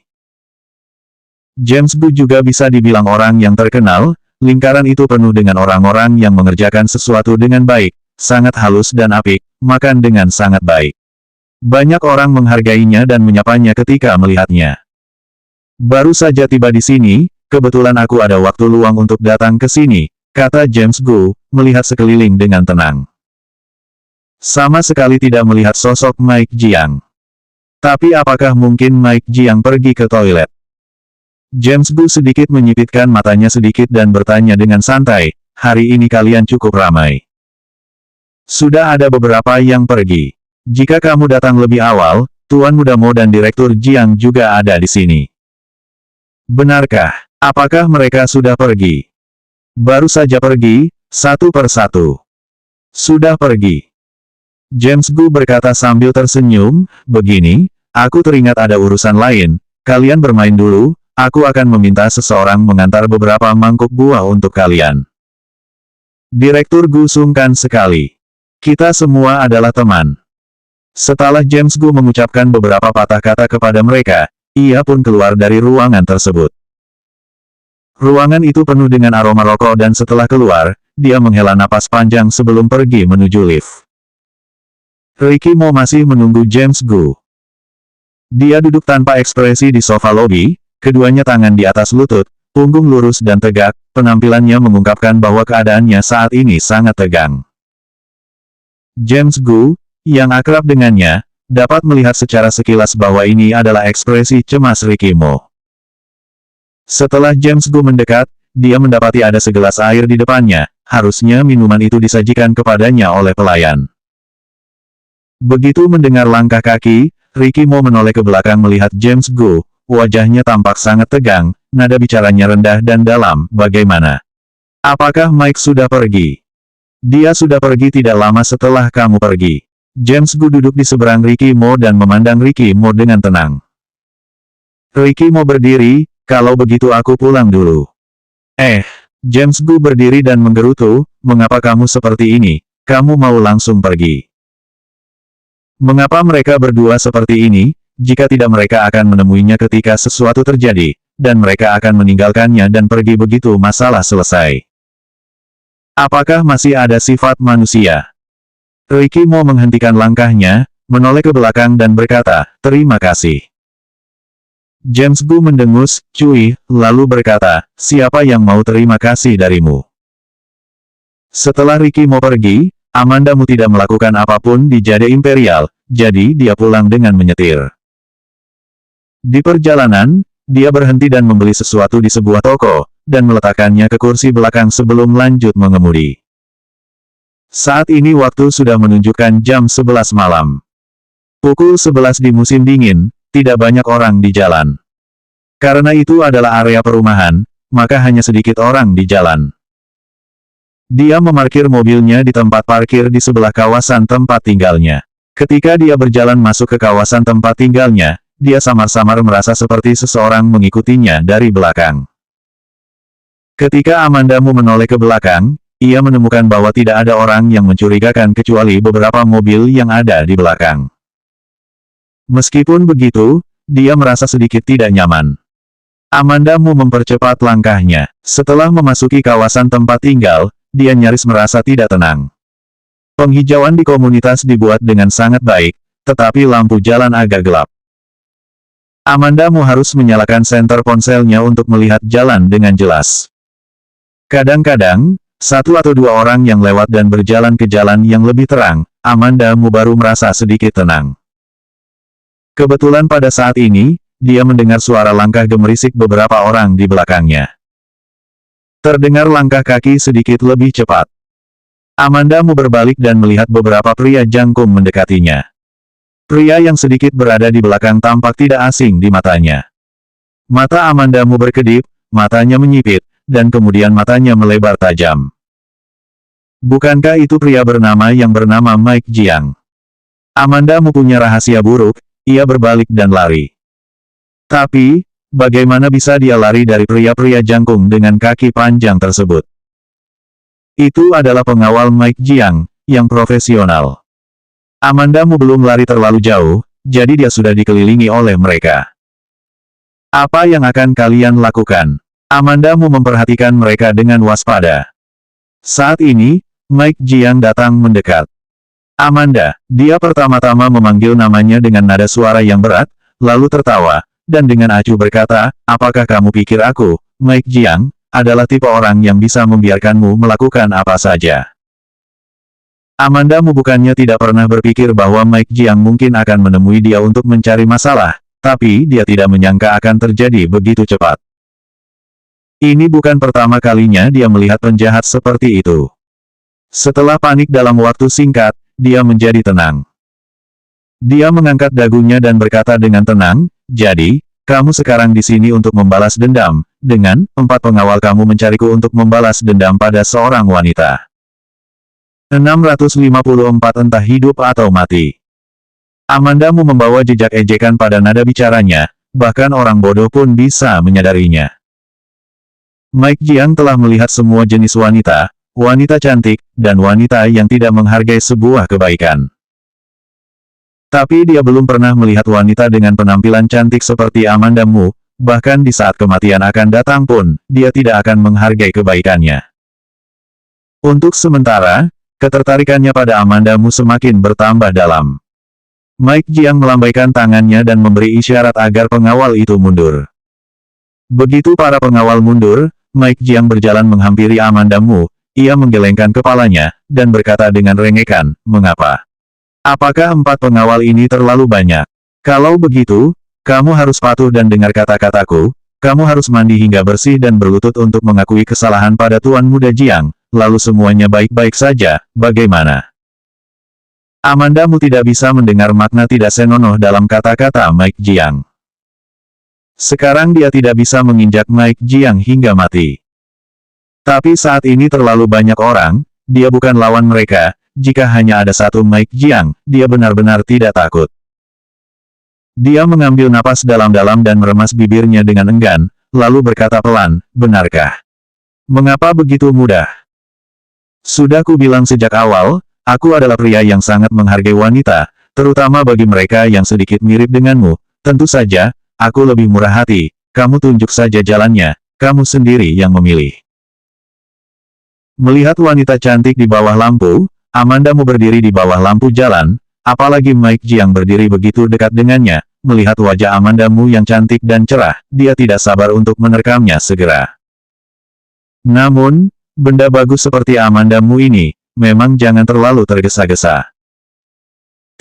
James Gu juga bisa dibilang orang yang terkenal, lingkaran itu penuh dengan orang-orang yang mengerjakan sesuatu dengan baik, sangat halus dan apik, makan dengan sangat baik. Banyak orang menghargainya dan menyapanya ketika melihatnya. "Baru saja tiba di sini, kebetulan aku ada waktu luang untuk datang ke sini," kata James Gu, melihat sekeliling dengan tenang. Sama sekali tidak melihat sosok Mike Jiang. Tapi apakah mungkin Mike Jiang pergi ke toilet? James Gu sedikit menyipitkan matanya sedikit dan bertanya dengan santai, "Hari ini kalian cukup ramai. Sudah ada beberapa yang pergi. Jika kamu datang lebih awal, Tuan Muda Mo dan Direktur Jiang juga ada di sini." "Benarkah? Apakah mereka sudah pergi?" "Baru saja pergi, satu persatu." "Sudah pergi." James Gu berkata sambil tersenyum, "Begini, aku teringat ada urusan lain, kalian bermain dulu, aku akan meminta seseorang mengantar beberapa mangkuk buah untuk kalian." Direktur Gu sungkan sekali. "Kita semua adalah teman." Setelah James Gu mengucapkan beberapa patah kata kepada mereka, ia pun keluar dari ruangan tersebut. Ruangan itu penuh dengan aroma rokok dan setelah keluar, dia menghela napas panjang sebelum pergi menuju lift. Ricky Mo masih menunggu James Gu. Dia duduk tanpa ekspresi di sofa lobi, keduanya tangan di atas lutut, punggung lurus dan tegak, penampilannya mengungkapkan bahwa keadaannya saat ini sangat tegang. James Gu, yang akrab dengannya, dapat melihat secara sekilas bahwa ini adalah ekspresi cemas Ricky Mo. Setelah James Gu mendekat, dia mendapati ada segelas air di depannya, harusnya minuman itu disajikan kepadanya oleh pelayan. Begitu mendengar langkah kaki, Ricky Mo menoleh ke belakang melihat James Gu, wajahnya tampak sangat tegang, nada bicaranya rendah dan dalam, "Bagaimana? Apakah Mike sudah pergi?" "Dia sudah pergi tidak lama setelah kamu pergi." James Gu duduk di seberang Ricky Mo dan memandang Ricky Mo dengan tenang. Ricky Mo berdiri, "Kalau begitu aku pulang dulu." James Gu berdiri dan menggerutu, "Mengapa kamu seperti ini? Kamu mau langsung pergi?" Mengapa mereka berdua seperti ini, jika tidak mereka akan menemuinya ketika sesuatu terjadi, dan mereka akan meninggalkannya dan pergi begitu masalah selesai. Apakah masih ada sifat manusia? Ricky Mo menghentikan langkahnya, menoleh ke belakang dan berkata, "Terima kasih." James Gu mendengus, cuy, lalu berkata, "Siapa yang mau terima kasih darimu?" Setelah Ricky Mo pergi, Amanda Mu tidak melakukan apapun di Jade Imperial, jadi dia pulang dengan menyetir. Di perjalanan, dia berhenti dan membeli sesuatu di sebuah toko, dan meletakkannya ke kursi belakang sebelum lanjut mengemudi. Saat ini waktu sudah menunjukkan jam 11 malam. Pukul 11 di musim dingin, tidak banyak orang di jalan. Karena itu adalah area perumahan, maka hanya sedikit orang di jalan. Dia memarkir mobilnya di tempat parkir di sebelah kawasan tempat tinggalnya. Ketika dia berjalan masuk ke kawasan tempat tinggalnya, dia samar-samar merasa seperti seseorang mengikutinya dari belakang. Ketika Amanda Mu menoleh ke belakang, ia menemukan bahwa tidak ada orang yang mencurigakan kecuali beberapa mobil yang ada di belakang. Meskipun begitu, dia merasa sedikit tidak nyaman. Amanda Mu mempercepat langkahnya. Setelah memasuki kawasan tempat tinggal, dia nyaris merasa tidak tenang. Penghijauan di komunitas dibuat dengan sangat baik, tetapi lampu jalan agak gelap. Amanda Mu harus menyalakan senter ponselnya untuk melihat jalan dengan jelas. Kadang-kadang, satu atau dua orang yang lewat dan berjalan ke jalan yang lebih terang, Amanda Mu baru merasa sedikit tenang. Kebetulan pada saat ini, dia mendengar suara langkah gemerisik beberapa orang di belakangnya. Terdengar langkah kaki sedikit lebih cepat. Amanda Mu berbalik dan melihat beberapa pria jangkung mendekatinya. Pria yang sedikit berada di belakang tampak tidak asing di matanya. Mata Amanda Mu berkedip, matanya menyipit, dan kemudian matanya melebar tajam. Bukankah itu pria yang bernama Mike Jiang? Amanda Mu punya rahasia buruk, ia berbalik dan lari. Tapi, bagaimana bisa dia lari dari pria-pria jangkung dengan kaki panjang tersebut? Itu adalah pengawal Mike Jiang, yang profesional. Amanda Mu belum lari terlalu jauh, jadi dia sudah dikelilingi oleh mereka. Apa yang akan kalian lakukan? Amanda Mu memperhatikan mereka dengan waspada. Saat ini, Mike Jiang datang mendekat. Amanda, dia pertama-tama memanggil namanya dengan nada suara yang berat, lalu tertawa, dan dengan acuh berkata, apakah kamu pikir aku, Mike Jiang, adalah tipe orang yang bisa membiarkanmu melakukan apa saja? Amanda Mu bukannya tidak pernah berpikir bahwa Mike Jiang mungkin akan menemui dia untuk mencari masalah, tapi dia tidak menyangka akan terjadi begitu cepat. Ini bukan pertama kalinya dia melihat penjahat seperti itu. Setelah panik dalam waktu singkat, dia menjadi tenang. Dia mengangkat dagunya dan berkata dengan tenang, jadi, kamu sekarang di sini untuk membalas dendam, dengan 4 pengawal kamu mencariku untuk membalas dendam pada seorang wanita. 654 entah hidup atau mati. Amanda Mu membawa jejak ejekan pada nada bicaranya, bahkan orang bodoh pun bisa menyadarinya. Mike Jiang telah melihat semua jenis wanita, wanita cantik, dan wanita yang tidak menghargai sebuah kebaikan. Tapi dia belum pernah melihat wanita dengan penampilan cantik seperti Amanda Mu, bahkan di saat kematian akan datang pun, dia tidak akan menghargai kebaikannya. Untuk sementara, ketertarikannya pada Amanda Mu semakin bertambah dalam. Mike Jiang melambaikan tangannya dan memberi isyarat agar pengawal itu mundur. Begitu para pengawal mundur, Mike Jiang berjalan menghampiri Amanda Mu, ia menggelengkan kepalanya, dan berkata dengan rengekan, mengapa? Apakah 4 pengawal ini terlalu banyak? Kalau begitu, kamu harus patuh dan dengar kata-kataku, kamu harus mandi hingga bersih dan berlutut untuk mengakui kesalahan pada Tuan Muda Jiang, lalu semuanya baik-baik saja, bagaimana? Amanda Mu tidak bisa mendengar makna tidak senonoh dalam kata-kata Mike Jiang. Sekarang dia tidak bisa menginjak Mike Jiang hingga mati. Tapi saat ini terlalu banyak orang, dia bukan lawan mereka, jika hanya ada satu Mike Jiang, dia benar-benar tidak takut. Dia mengambil napas dalam-dalam dan meremas bibirnya dengan enggan, lalu berkata pelan, benarkah? Mengapa begitu mudah? Sudah ku bilang sejak awal, aku adalah pria yang sangat menghargai wanita, terutama bagi mereka yang sedikit mirip denganmu, tentu saja, aku lebih murah hati, kamu tunjuk saja jalannya, kamu sendiri yang memilih. Melihat wanita cantik di bawah lampu, Amanda Mu berdiri di bawah lampu jalan, apalagi Mike Jiang berdiri begitu dekat dengannya, melihat wajah Amanda Mu yang cantik dan cerah, dia tidak sabar untuk menerkamnya segera. Namun, benda bagus seperti Amanda Mu ini, memang jangan terlalu tergesa-gesa.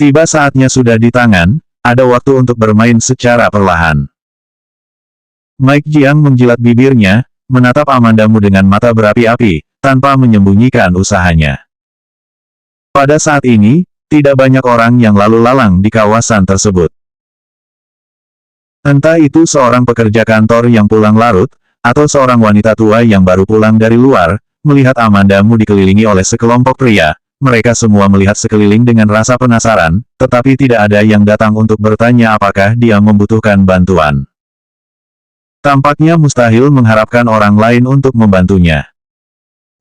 Tiba saatnya sudah di tangan, ada waktu untuk bermain secara perlahan. Mike Jiang menjilat bibirnya, menatap Amanda Mu dengan mata berapi-api, tanpa menyembunyikan usahanya. Pada saat ini, tidak banyak orang yang lalu lalang di kawasan tersebut. Entah itu seorang pekerja kantor yang pulang larut, atau seorang wanita tua yang baru pulang dari luar, melihat Amanda Mu dikelilingi oleh sekelompok pria, mereka semua melihat sekeliling dengan rasa penasaran, tetapi tidak ada yang datang untuk bertanya apakah dia membutuhkan bantuan. Tampaknya mustahil mengharapkan orang lain untuk membantunya.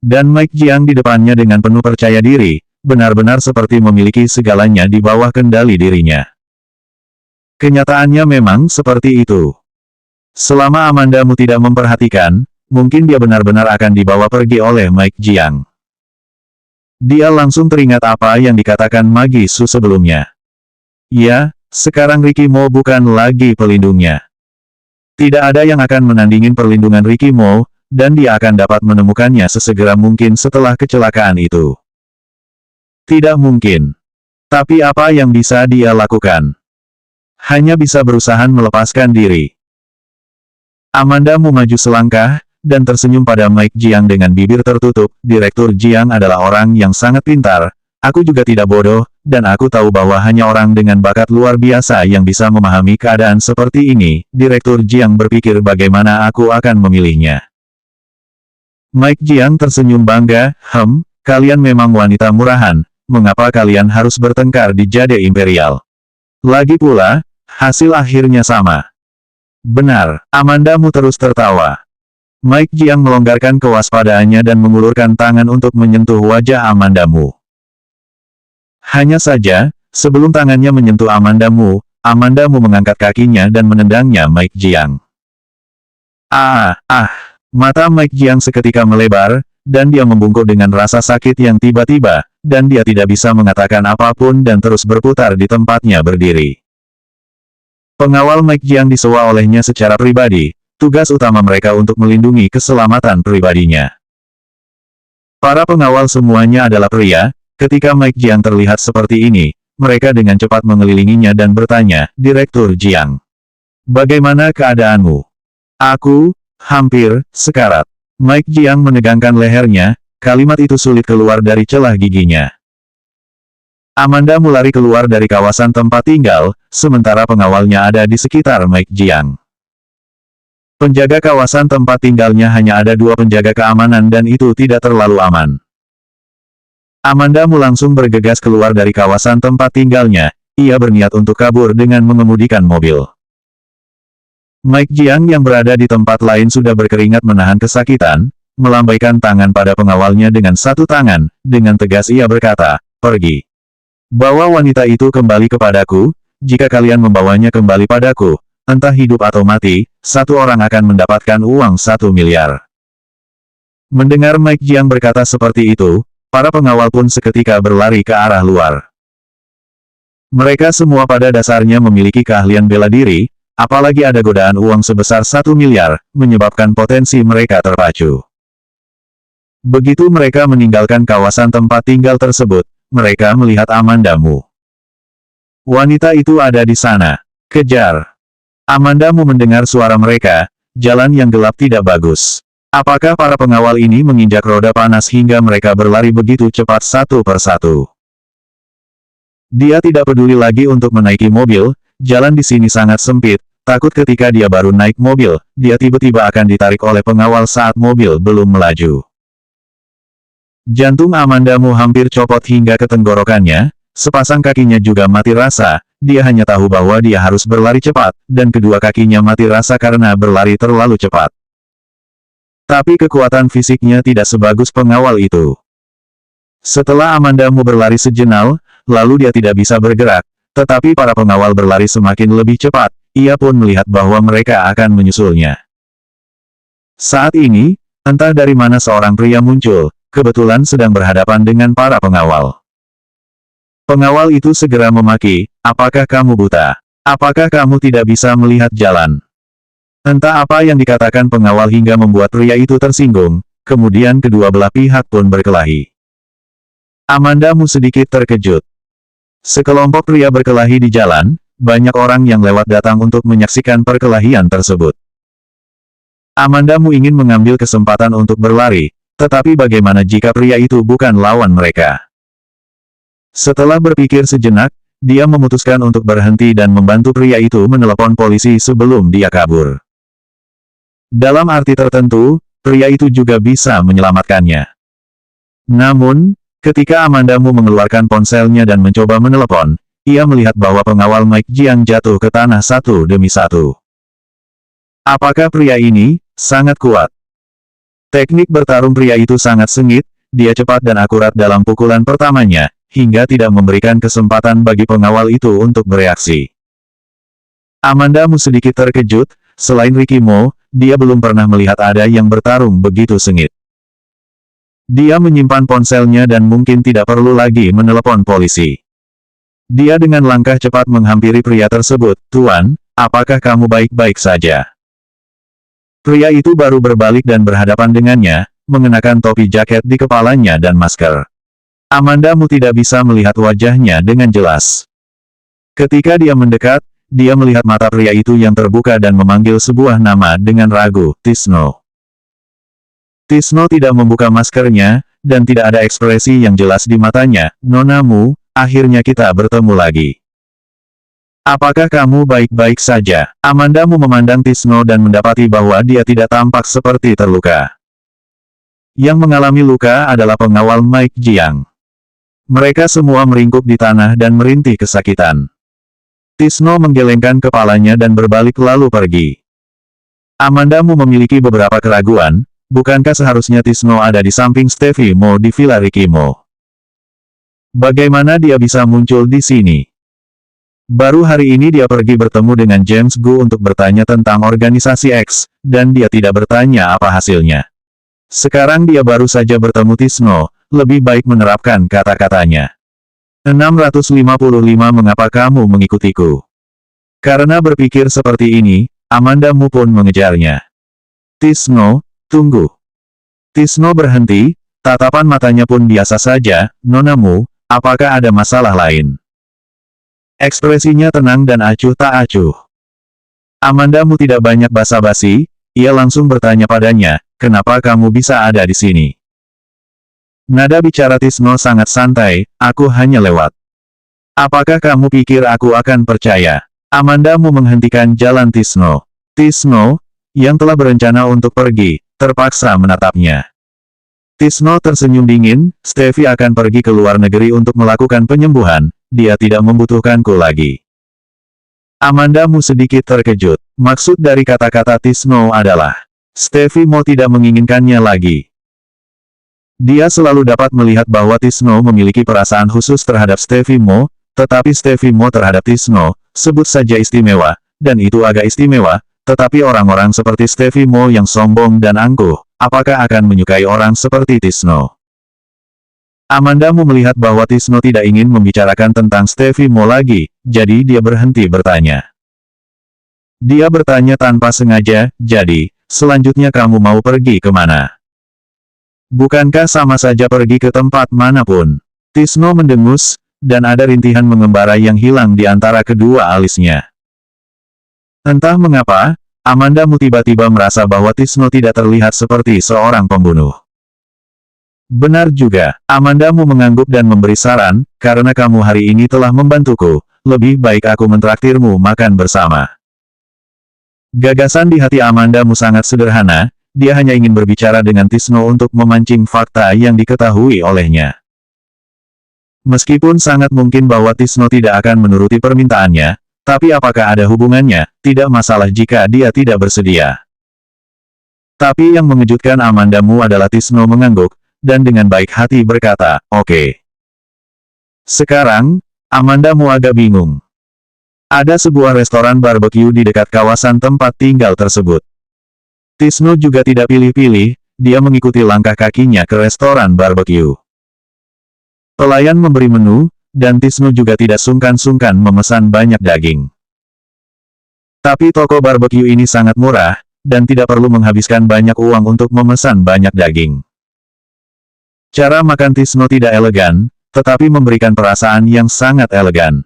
Dan Mike Jiang di depannya dengan penuh percaya diri, benar-benar seperti memiliki segalanya di bawah kendali dirinya. Kenyataannya memang seperti itu. Selama Amandamu tidak memperhatikan, mungkin dia benar-benar akan dibawa pergi oleh Mike Jiang. Dia langsung teringat apa yang dikatakan Magi Su sebelumnya. Ya, sekarang Ricky Mo bukan lagi pelindungnya. Tidak ada yang akan menandingin perlindungan Ricky Mo, dan dia akan dapat menemukannya sesegera mungkin setelah kecelakaan itu. Tidak mungkin. Tapi apa yang bisa dia lakukan? Hanya bisa berusaha melepaskan diri. Amandamu maju selangkah, dan tersenyum pada Mike Jiang dengan bibir tertutup. Direktur Jiang adalah orang yang sangat pintar. Aku juga tidak bodoh, dan aku tahu bahwa hanya orang dengan bakat luar biasa yang bisa memahami keadaan seperti ini. Direktur Jiang berpikir bagaimana aku akan memilihnya. Mike Jiang tersenyum bangga, kalian memang wanita murahan, mengapa kalian harus bertengkar di Jade Imperial? Lagi pula, hasil akhirnya sama. Benar, Amandamu terus tertawa. Mike Jiang melonggarkan kewaspadaannya dan mengulurkan tangan untuk menyentuh wajah Amandamu. Hanya saja, sebelum tangannya menyentuh Amandamu mengangkat kakinya dan menendangnya Mike Jiang. Mata Mike Jiang seketika melebar, dan dia membungkuk dengan rasa sakit yang tiba-tiba, dan dia tidak bisa mengatakan apapun dan terus berputar di tempatnya berdiri. Pengawal Mike Jiang disewa olehnya secara pribadi, tugas utama mereka untuk melindungi keselamatan pribadinya. Para pengawal semuanya adalah pria. Ketika Mike Jiang terlihat seperti ini, mereka dengan cepat mengelilinginya dan bertanya, Direktur Jiang, bagaimana keadaanmu? Aku hampir sekarat. Mike Jiang menegangkan lehernya, kalimat itu sulit keluar dari celah giginya. Amandamu lari keluar dari kawasan tempat tinggal, sementara pengawalnya ada di sekitar Mike Jiang. Penjaga kawasan tempat tinggalnya hanya ada 2 penjaga keamanan dan itu tidak terlalu aman. Amandamu langsung bergegas keluar dari kawasan tempat tinggalnya, ia berniat untuk kabur dengan mengemudikan mobil. Mike Jiang yang berada di tempat lain sudah berkeringat menahan kesakitan, melambaikan tangan pada pengawalnya dengan satu tangan, dengan tegas ia berkata, pergi. Bawa wanita itu kembali kepadaku, jika kalian membawanya kembali padaku, entah hidup atau mati, satu orang akan mendapatkan uang 1 miliar. Mendengar Mike Jiang berkata seperti itu, para pengawal pun seketika berlari ke arah luar. Mereka semua pada dasarnya memiliki keahlian bela diri, apalagi ada godaan uang sebesar 1 miliar, menyebabkan potensi mereka terpacu. Begitu mereka meninggalkan kawasan tempat tinggal tersebut, mereka melihat Amandamu. Wanita itu ada di sana. Kejar. Amandamu mendengar suara mereka, jalan yang gelap tidak bagus. Apakah para pengawal ini menginjak roda panas hingga mereka berlari begitu cepat satu persatu? Dia tidak peduli lagi untuk menaiki mobil, jalan di sini sangat sempit, takut ketika dia baru naik mobil, dia tiba-tiba akan ditarik oleh pengawal saat mobil belum melaju. Jantung Amandamu hampir copot hingga ke tenggorokannya, sepasang kakinya juga mati rasa, dia hanya tahu bahwa dia harus berlari cepat, dan kedua kakinya mati rasa karena berlari terlalu cepat. Tapi kekuatan fisiknya tidak sebagus pengawal itu. Setelah Amandamu berlari sejenak, lalu dia tidak bisa bergerak, tetapi para pengawal berlari semakin lebih cepat, ia pun melihat bahwa mereka akan menyusulnya. Saat ini, entah dari mana seorang pria muncul, kebetulan sedang berhadapan dengan para pengawal. Pengawal itu segera memaki, apakah kamu buta? Apakah kamu tidak bisa melihat jalan? Entah apa yang dikatakan pengawal hingga membuat pria itu tersinggung, kemudian kedua belah pihak pun berkelahi. Amandamu sedikit terkejut. Sekelompok pria berkelahi di jalan, banyak orang yang lewat datang untuk menyaksikan perkelahian tersebut. Amandamu ingin mengambil kesempatan untuk berlari, tetapi bagaimana jika pria itu bukan lawan mereka? Setelah berpikir sejenak, dia memutuskan untuk berhenti dan membantu pria itu menelepon polisi sebelum dia kabur. Dalam arti tertentu, pria itu juga bisa menyelamatkannya. Namun, ketika Amandamu mengeluarkan ponselnya dan mencoba menelepon, ia melihat bahwa pengawal Mike Jiang jatuh ke tanah satu demi satu. Apakah pria ini sangat kuat? Teknik bertarung pria itu sangat sengit, dia cepat dan akurat dalam pukulan pertamanya, hingga tidak memberikan kesempatan bagi pengawal itu untuk bereaksi. Amanda Mu sedikit terkejut, selain Ricky Mo, dia belum pernah melihat ada yang bertarung begitu sengit. Dia menyimpan ponselnya dan mungkin tidak perlu lagi menelepon polisi. Dia dengan langkah cepat menghampiri pria tersebut, "Tuan, apakah kamu baik-baik saja?" Pria itu baru berbalik dan berhadapan dengannya, mengenakan topi jaket di kepalanya dan masker. Amanda Mu tidak bisa melihat wajahnya dengan jelas. Ketika dia mendekat, dia melihat mata pria itu yang terbuka dan memanggil sebuah nama dengan ragu, "Tisno." Tisno tidak membuka maskernya, dan tidak ada ekspresi yang jelas di matanya. "Nona Mu, akhirnya kita bertemu lagi. Apakah kamu baik-baik saja?" Amanda Mu memandang Tisno dan mendapati bahwa dia tidak tampak seperti terluka. Yang mengalami luka adalah pengawal Mike Jiang. Mereka semua meringkuk di tanah dan merintih kesakitan. Tisno menggelengkan kepalanya dan berbalik lalu pergi. Amanda Mu memiliki beberapa keraguan, bukankah seharusnya Tisno ada di samping Stevie Mo di Villa Ricky Mo? Bagaimana dia bisa muncul di sini? Baru hari ini dia pergi bertemu dengan James Gu untuk bertanya tentang organisasi X, dan dia tidak bertanya apa hasilnya. Sekarang dia baru saja bertemu Tisno, lebih baik menerapkan kata-katanya. 655 Mengapa kamu mengikutiku? Karena berpikir seperti ini, Amanda Mu pun mengejarnya. "Tisno, tunggu." Tisno berhenti, tatapan matanya pun biasa saja. "Nona Mu, apakah ada masalah lain?" Ekspresinya tenang dan acuh tak acuh. Amanda Mu tidak banyak basa-basi, ia langsung bertanya padanya, "Kenapa kamu bisa ada di sini?" Nada bicara Tisno sangat santai, "Aku hanya lewat." "Apakah kamu pikir aku akan percaya?" Amanda Mu menghentikan jalan Tisno. Tisno, yang telah berencana untuk pergi, terpaksa menatapnya. Tisno tersenyum dingin, "Stevie akan pergi ke luar negeri untuk melakukan penyembuhan. Dia tidak membutuhkanku lagi." Amanda Mu sedikit terkejut. Maksud dari kata-kata Tisno adalah, Stevie Mo tidak menginginkannya lagi. Dia selalu dapat melihat bahwa Tisno memiliki perasaan khusus terhadap Stevie Mo, tetapi Stevie Mo terhadap Tisno, sebut saja istimewa, dan itu agak istimewa, tetapi orang-orang seperti Stevie Mo yang sombong dan angkuh, apakah akan menyukai orang seperti Tisno? Amanda Mu melihat bahwa Tisno tidak ingin membicarakan tentang Stevie Mo lagi, jadi dia berhenti bertanya. Dia bertanya tanpa sengaja, "Jadi, selanjutnya kamu mau pergi kemana? Bukankah sama saja pergi ke tempat manapun?" Tisno mendengus, dan ada rintihan mengembara yang hilang di antara kedua alisnya. Entah mengapa, Amanda Mu tiba-tiba merasa bahwa Tisno tidak terlihat seperti seorang pembunuh. "Benar juga," Amanda Mu mengangguk dan memberi saran, "karena kamu hari ini telah membantuku, lebih baik aku mentraktirmu makan bersama." Gagasan di hati Amanda Mu sangat sederhana, dia hanya ingin berbicara dengan Tisno untuk memancing fakta yang diketahui olehnya. Meskipun sangat mungkin bahwa Tisno tidak akan menuruti permintaannya, tapi apakah ada hubungannya? Tidak masalah jika dia tidak bersedia. Tapi yang mengejutkan Amanda Mu adalah Tisno mengangguk, dan dengan baik hati berkata, "Oke." Sekarang, Amanda Mu agak bingung. Ada sebuah restoran barbecue di dekat kawasan tempat tinggal tersebut. Tisno juga tidak pilih-pilih, dia mengikuti langkah kakinya ke restoran barbecue. Pelayan memberi menu, dan Tisno juga tidak sungkan-sungkan memesan banyak daging. Tapi toko barbecue ini sangat murah, dan tidak perlu menghabiskan banyak uang untuk memesan banyak daging. Cara makan Tisno tidak elegan, tetapi memberikan perasaan yang sangat elegan.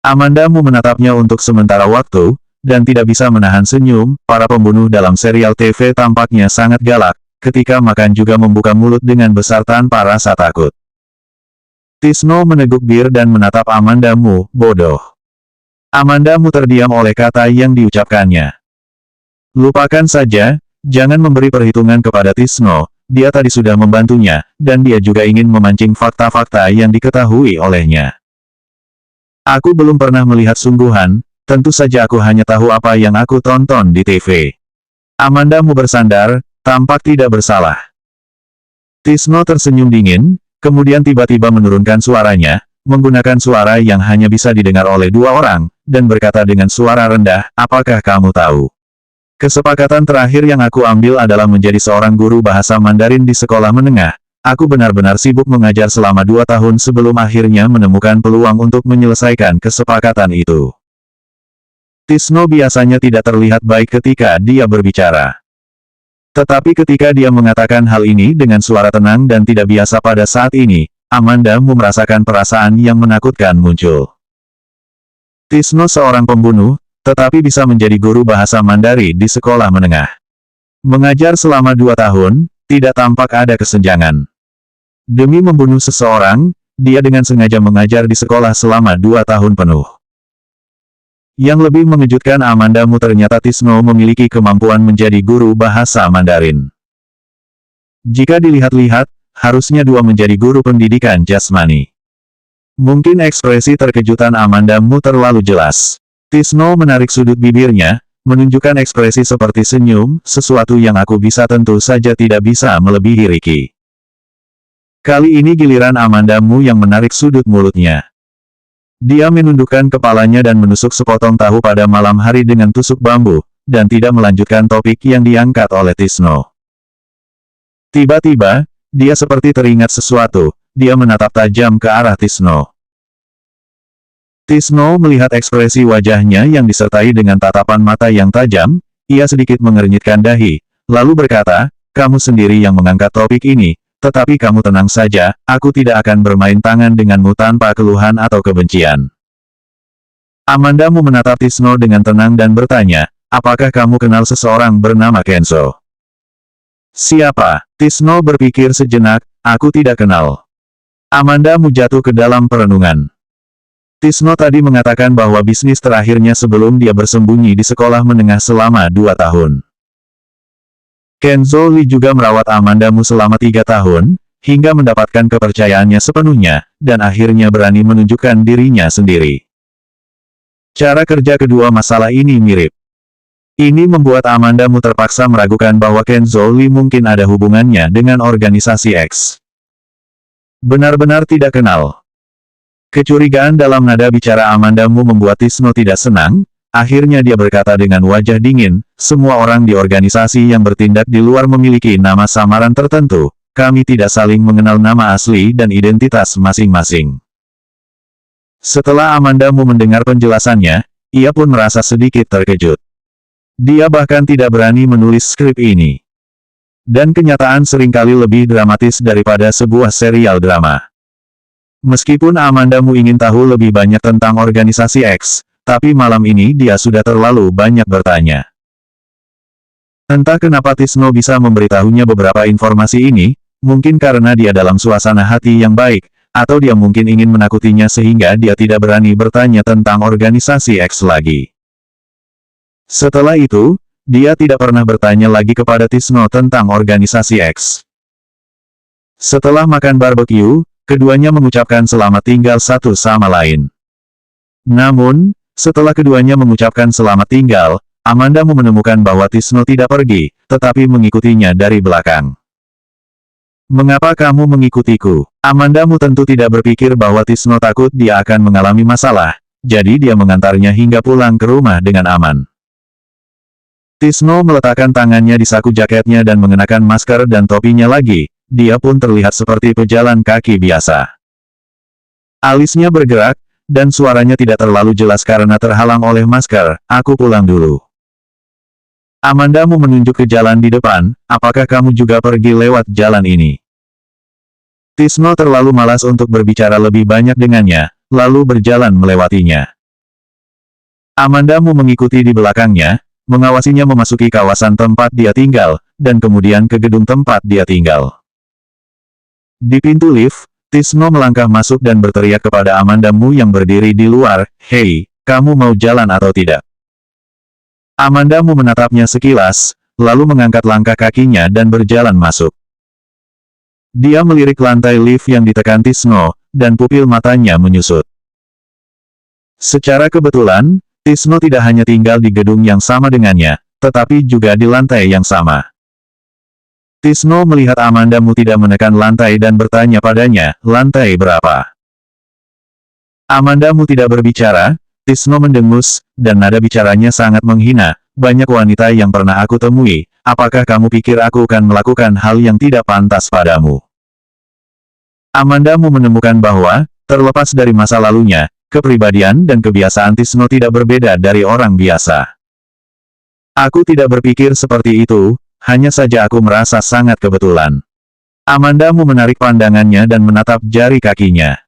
Amanda Mu menatapnya untuk sementara waktu, dan tidak bisa menahan senyum. Para pembunuh dalam serial TV tampaknya sangat galak, ketika makan juga membuka mulut dengan besar tanpa rasa takut. Tisno meneguk bir dan menatap Amanda Mu, "Bodoh." Amanda Mu terdiam oleh kata yang diucapkannya. Lupakan saja, jangan memberi perhitungan kepada Tisno. Dia tadi sudah membantunya, dan dia juga ingin memancing fakta-fakta yang diketahui olehnya. "Aku belum pernah melihat sungguhan, tentu saja aku hanya tahu apa yang aku tonton di TV." Amanda Mu bersandar, tampak tidak bersalah. Tisno tersenyum dingin, kemudian tiba-tiba menurunkan suaranya, menggunakan suara yang hanya bisa didengar oleh dua orang, dan berkata dengan suara rendah, apakah kamu tahu? Kesepakatan terakhir yang aku ambil adalah menjadi seorang guru bahasa Mandarin di sekolah menengah. Aku benar-benar sibuk mengajar selama 2 tahun sebelum akhirnya menemukan peluang untuk menyelesaikan kesepakatan itu. Tisno biasanya tidak terlihat baik ketika dia berbicara. Tetapi ketika dia mengatakan hal ini dengan suara tenang dan tidak biasa pada saat ini, Amanda merasakan perasaan yang menakutkan muncul. Tisno seorang pembunuh, tetapi bisa menjadi guru bahasa Mandarin di sekolah menengah. Mengajar selama 2 tahun, tidak tampak ada kesenjangan. Demi membunuh seseorang, dia dengan sengaja mengajar di sekolah selama 2 tahun penuh. Yang lebih mengejutkan Amanda ternyata Tisno memiliki kemampuan menjadi guru bahasa Mandarin. Jika dilihat-lihat, harusnya dia menjadi guru pendidikan jasmani. Mungkin ekspresi terkejutan Amanda terlalu jelas. Tisno menarik sudut bibirnya, menunjukkan ekspresi seperti senyum, sesuatu yang aku bisa tentu saja tidak bisa melebihi Ricky. Kali ini giliran Amanda yang menarik sudut mulutnya. Dia menundukkan kepalanya dan menusuk sepotong tahu pada malam hari dengan tusuk bambu, dan tidak melanjutkan topik yang diangkat oleh Tisno. Tiba-tiba, dia seperti teringat sesuatu, dia menatap tajam ke arah Tisno. Tisno melihat ekspresi wajahnya yang disertai dengan tatapan mata yang tajam, ia sedikit mengernyitkan dahi, lalu berkata, kamu sendiri yang mengangkat topik ini, tetapi kamu tenang saja, aku tidak akan bermain tangan denganmu tanpa keluhan atau kebencian. Amanda menatap Tisno dengan tenang dan bertanya, apakah kamu kenal seseorang bernama Kenzo? Siapa? Tisno berpikir sejenak, aku tidak kenal. Amanda jatuh ke dalam perenungan. Tisno tadi mengatakan bahwa bisnis terakhirnya sebelum dia bersembunyi di sekolah menengah selama 2 tahun. Kenzo Lee juga merawat Amanda selama 3 tahun, hingga mendapatkan kepercayaannya sepenuhnya, dan akhirnya berani menunjukkan dirinya sendiri. Cara kerja kedua masalah ini mirip. Ini membuat Amanda terpaksa meragukan bahwa Kenzo Lee mungkin ada hubungannya dengan organisasi X. Benar-benar tidak kenal. Kecurigaan dalam nada bicara Amanda membuat Tisno tidak senang. Akhirnya dia berkata dengan wajah dingin, semua orang di organisasi yang bertindak di luar memiliki nama samaran tertentu, kami tidak saling mengenal nama asli dan identitas masing-masing. Setelah Amanda mendengar penjelasannya, ia pun merasa sedikit terkejut. Dia bahkan tidak berani menulis skrip ini. Dan kenyataan seringkali lebih dramatis daripada sebuah serial drama. Meskipun Amanda ingin tahu lebih banyak tentang organisasi X, tapi malam ini dia sudah terlalu banyak bertanya. Entah kenapa Tisno bisa memberitahunya beberapa informasi ini, mungkin karena dia dalam suasana hati yang baik, atau dia mungkin ingin menakutinya sehingga dia tidak berani bertanya tentang organisasi X lagi. Setelah itu, dia tidak pernah bertanya lagi kepada Tisno tentang organisasi X. Setelah makan barbecue, keduanya mengucapkan selamat tinggal satu sama lain. Namun, setelah keduanya mengucapkan selamat tinggal, Amanda menemukan bahwa Tisno tidak pergi, tetapi mengikutinya dari belakang. Mengapa kamu mengikutiku? Amanda tentu tidak berpikir bahwa Tisno takut dia akan mengalami masalah, jadi dia mengantarnya hingga pulang ke rumah dengan aman. Tisno meletakkan tangannya di saku jaketnya dan mengenakan masker dan topinya lagi, dia pun terlihat seperti pejalan kaki biasa. Alisnya bergerak, dan suaranya tidak terlalu jelas karena terhalang oleh masker, aku pulang dulu. Amanda menunjuk ke jalan di depan, apakah kamu juga pergi lewat jalan ini? Tisno terlalu malas untuk berbicara lebih banyak dengannya, lalu berjalan melewatinya. Amanda mengikuti di belakangnya, mengawasinya memasuki kawasan tempat dia tinggal, dan kemudian ke gedung tempat dia tinggal. Di pintu lift, Tisno melangkah masuk dan berteriak kepada Amanda yang berdiri di luar, hei, kamu mau jalan atau tidak? Amanda menatapnya sekilas, lalu mengangkat langkah kakinya dan berjalan masuk. Dia melirik lantai lift yang ditekan Tisno, dan pupil matanya menyusut. Secara kebetulan, Tisno tidak hanya tinggal di gedung yang sama dengannya, tetapi juga di lantai yang sama. Tisno melihat Amandamu tidak menekan lantai dan bertanya padanya, lantai berapa? Amandamu tidak berbicara, Tisno mendengus, dan nada bicaranya sangat menghina. Banyak wanita yang pernah aku temui, apakah kamu pikir aku akan melakukan hal yang tidak pantas padamu? Amandamu menemukan bahwa, terlepas dari masa lalunya, kepribadian dan kebiasaan Tisno tidak berbeda dari orang biasa. Aku tidak berpikir seperti itu, hanya saja aku merasa sangat kebetulan. Amandamu menarik pandangannya dan menatap jari kakinya.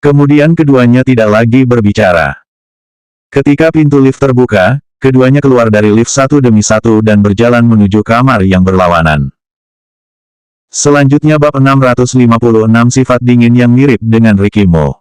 Kemudian keduanya tidak lagi berbicara. Ketika pintu lift terbuka, keduanya keluar dari lift satu demi satu dan berjalan menuju kamar yang berlawanan. Selanjutnya bab 656 sifat dingin yang mirip dengan Rikimo.